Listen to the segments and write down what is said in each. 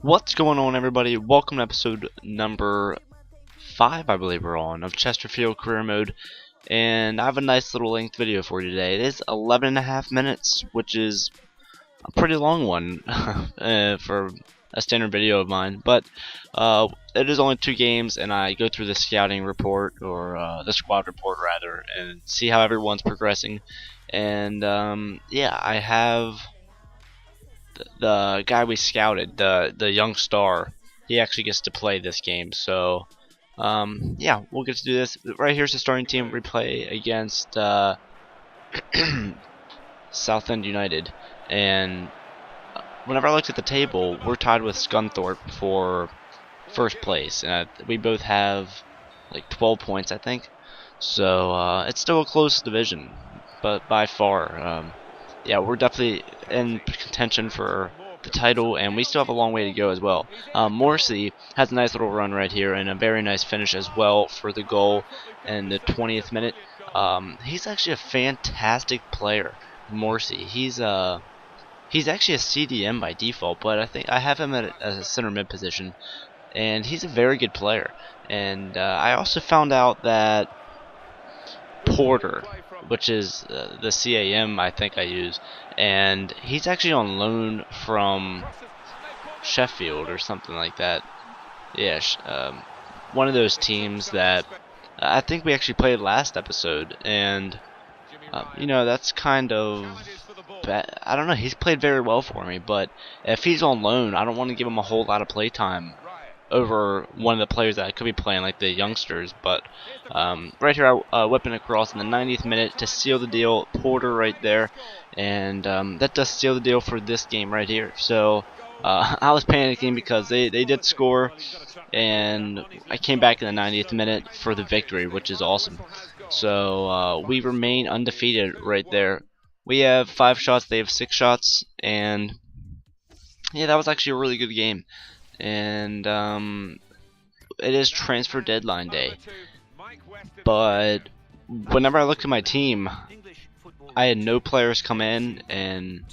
What's going on, everybody? Welcome to episode number 5, I believe we're on, of Chesterfield Career Mode. And I have a nice little length video for you today. It is 11.5 minutes, which is a pretty long one for a standard video of mine. But it is only 2 games, and I go through the scouting report, or the squad report rather, and see how everyone's progressing. And yeah, I have the guy we scouted, the young star. He actually gets to play this game, so yeah, we'll get to do this. Right here's the starting team. We play against Southend United, and whenever I looked at the table, we're tied with Scunthorpe for first place, and we both have like 12 points, I think. So it's still a close division, but by far, yeah, we're definitely in contention for the title, and we still have a long way to go as well. Morrissey has a nice little run right here, and a very nice finish as well for the goal in the 20th minute. He's actually a fantastic player, Morrissey. He's actually a CDM by default, but I think I have him at a center mid position, and he's a very good player. And I also found out that Porter, which is the CAM I think I use, and he's actually on loan from Sheffield or something like that. Yeah, one of those teams that I think we actually played last episode, and you know, that's kind of bad. I don't know, he's played very well for me, but if he's on loan, I don't want to give him a whole lot of play time over one of the players that I could be playing, like the youngsters. But right here, whipping across in the 90th minute to seal the deal. Porter right there, and that does seal the deal for this game right here. So I was panicking because they did score, and I came back in the 90th minute for the victory, which is awesome. So we remain undefeated right there. We have 5 shots, they have 6 shots, and yeah, that was actually a really good game. And it is transfer deadline day, but whenever I looked at my team, I had no players come in, and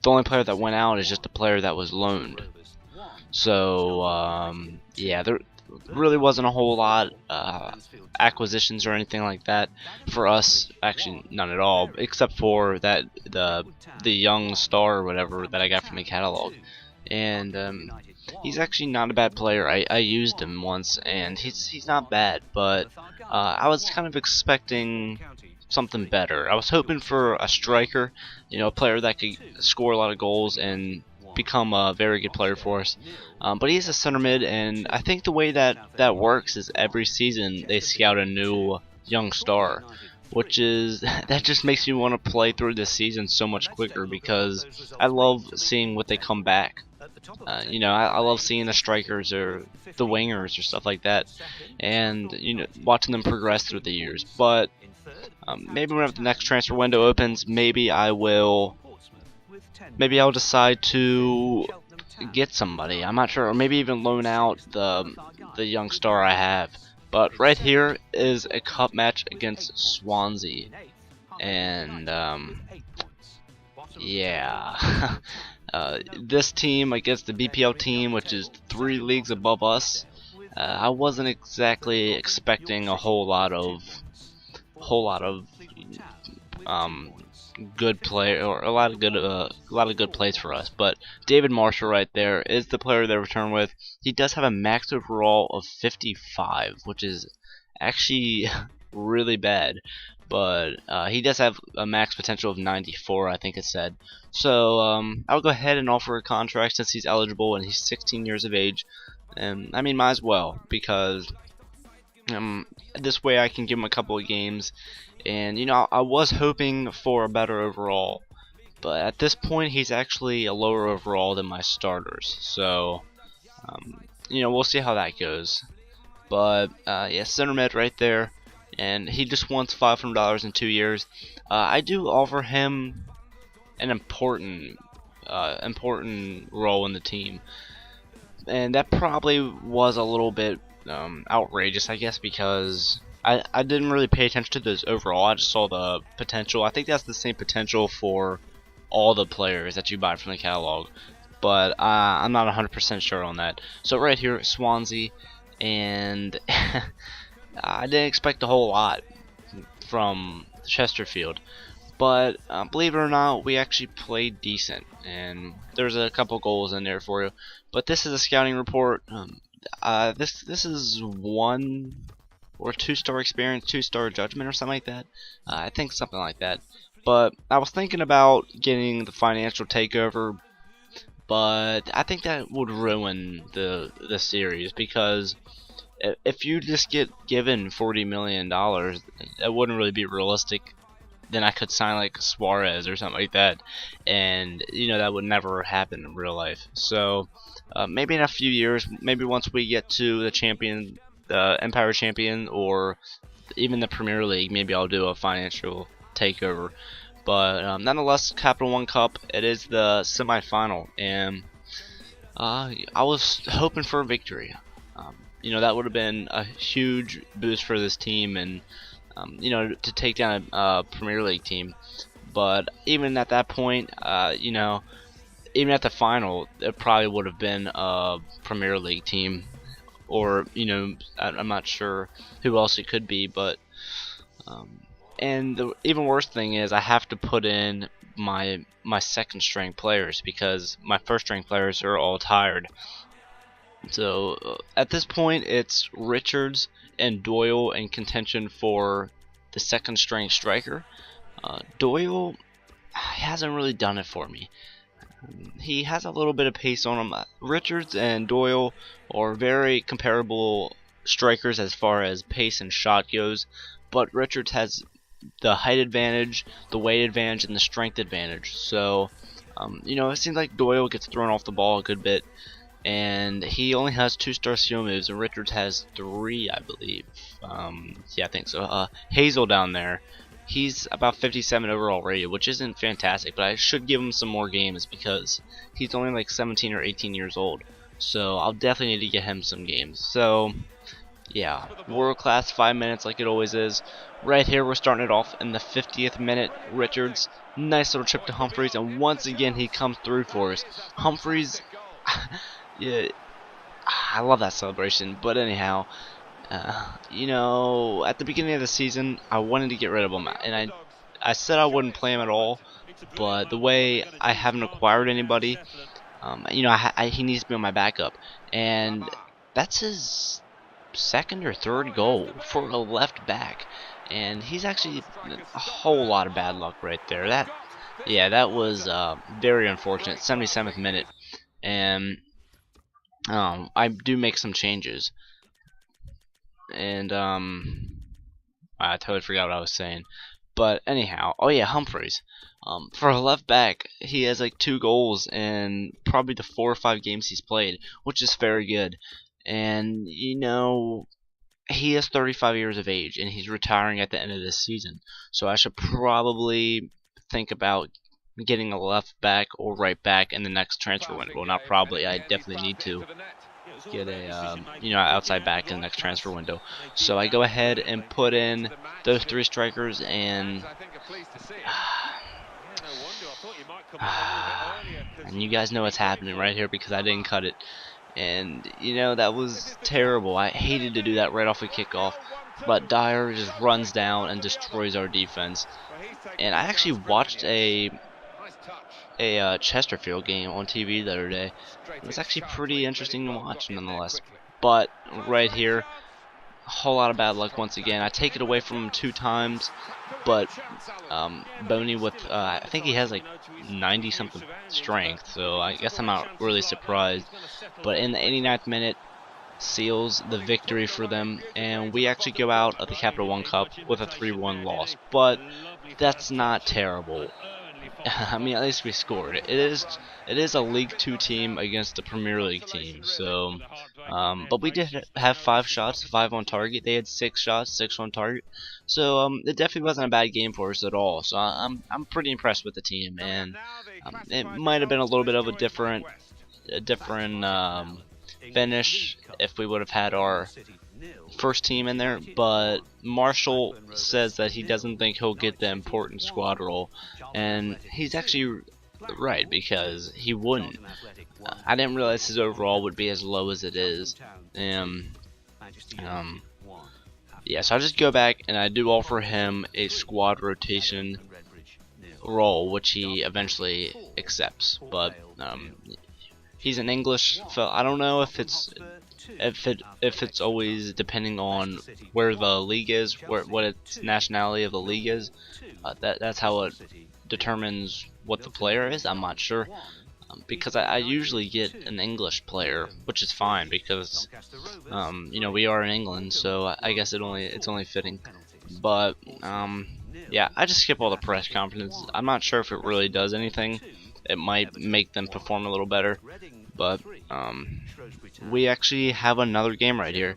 the only player that went out is just a player that was loaned. So yeah, there really wasn't a whole lot acquisitions or anything like that for us. Actually, none at all, except for that the young star or whatever that I got from the catalog. And he's actually not a bad player. I used him once, and he's not bad, but I was kind of expecting something better. I was hoping for a striker, you know, a player that could score a lot of goals and become a very good player for us. But he's a center mid, and I think the way that works is every season they scout a new young star, which is that just makes me want to play through this season so much quicker, because I love seeing what they come back. You know, I love seeing the strikers or the wingers or stuff like that, and you know, watching them progress through the years. But maybe whenever the next transfer window opens, maybe I'll decide to get somebody. I'm not sure, or maybe even loan out the young star I have. But right here is a cup match against Swansea, and yeah. This team against the BPL team, which is 3 leagues above us, I wasn't exactly expecting a whole lot of good play, or a lot of good plays for us. But David Marshall right there is the player they return with. He does have a max overall of 55, which is actually really bad, but he does have a max potential of 94, I think it said. So I'll go ahead and offer a contract since he's eligible and he's 16 years of age, and I mean, might as well, because this way I can give him a couple of games. And you know, I was hoping for a better overall, but at this point he's actually a lower overall than my starters. So you know, we'll see how that goes. But yeah, center mid right there, and he just wants $500 in 2 years. I do offer him an important role in the team, and that probably was a little bit outrageous, I guess, because I didn't really pay attention to this overall. I just saw the potential. I think that's the same potential for all the players that you buy from the catalog. but I'm not 100% sure on that. So right here, Swansea, and I didn't expect a whole lot from Chesterfield. But believe it or not, we actually played decent, and there's a couple goals in there for you. But this is a scouting report. This is 1 or 2-star experience, 2-star judgment, or something like that. I think something like that. But I was thinking about getting the financial takeover, but I think that would ruin the series, because if you just get given $40 million, that wouldn't really be realistic. Then I could sign like Suarez or something like that, and that would never happen in real life. So maybe in a few years, maybe once we get to the Empire Champion, or even the Premier League, maybe I'll do a financial takeover. But nonetheless, Capital One Cup, it is the semi-final, and I was hoping for a victory. That would have been a huge boost for this team, and to take down a Premier League team. But even at that point, even at the final, it probably would have been a Premier League team, or I'm not sure who else it could be. But and the even worse thing is, I have to put in my second string players, because my first string players are all tired. So at this point, it's Richards and Doyle in contention for the second string striker. Doyle hasn't really done it for me. He has a little bit of pace on him. Richards and Doyle are very comparable strikers as far as pace and shot goes, but Richards has the height advantage, the weight advantage, and the strength advantage. So it seems like Doyle gets thrown off the ball a good bit, and he only has 2-star skill moves, and Richards has 3, I believe. Yeah, I think so. Hazel down there, he's about 57 overall rated, which isn't fantastic, but I should give him some more games, because he's only like 17 or 18 years old. So I'll definitely need to get him some games. So yeah, world class 5 minutes like it always is. Right here, we're starting it off in the 50th minute. Richards, nice little chip to Humphreys, and once again he comes through for us. Humphreys. Yeah, I love that celebration. But anyhow, at the beginning of the season, I wanted to get rid of him, and I said I wouldn't play him at all. But the way I haven't acquired anybody, he needs to be on my backup, and that's his second or third goal for a left back, and he's actually a whole lot of bad luck right there. That was very unfortunate. 77th minute, and I do make some changes, and I totally forgot what I was saying. But anyhow, oh yeah, Humphreys. For a left back, he has like 2 goals in probably the 4 or 5 games he's played, which is very good. And he is 35 years of age, and he's retiring at the end of this season. So I should probably think about getting a left back or right back in the next transfer window. Well, not probably. I definitely need to get a outside back in the next transfer window. So I go ahead and put in those 3 strikers, and and you guys know what's happening right here, because I didn't cut it. And that was terrible. I hated to do that right off the kickoff, but Dyer just runs down and destroys our defense. And I actually watched a Chesterfield game on TV the other day. It was actually pretty interesting to watch, nonetheless. But right here, a whole lot of bad luck once again. I take it away from him 2 times, but Boney with I think he has like 90 something strength, so I guess I'm not really surprised. But in the 89th minute, seals the victory for them, and we actually go out of the Capital One Cup with a 3-1 loss. But that's not terrible. I mean, at least we scored. It is a League 2 team against a Premier League team. So, but we did have 5 shots, 5 on target. They had 6 shots, 6 on target. So, it definitely wasn't a bad game for us at all. So, I'm pretty impressed with the team, and it might have been a little bit of a different finish if we would have had our first team in there, but Marshall says that he doesn't think he'll get the important squad role, and he's actually right, because he wouldn't. I didn't realize his overall would be as low as it is. Um, yeah, so I just go back and I do offer him a squad rotation role, which he eventually accepts. But he's an English fellow. I don't know if it's always depending on where the league is, what its nationality of the league is. That's how it determines what the player is. I'm not sure. Because I usually get an English player, which is fine because you know, we are in England, so I guess it's only fitting. But yeah, I just skip all the press conferences. I'm not sure if it really does anything. It might make them perform a little better, but we actually have another game right here,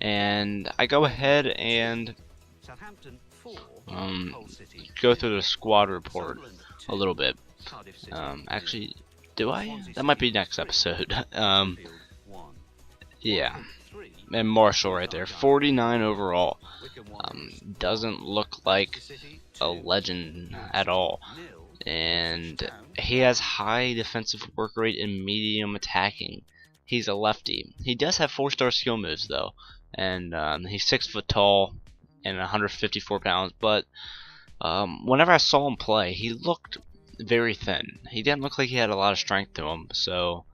and I go ahead and go through the squad report a little bit. Actually, do I? That might be next episode. Yeah. And Marshall right there, 49 overall. Doesn't look like a legend at all. And he has high defensive work rate and medium attacking. He's a lefty. He does have 4-star skill moves though. And he's 6 foot tall and 154 pounds. But whenever I saw him play, he looked very thin. He didn't look like he had a lot of strength to him. So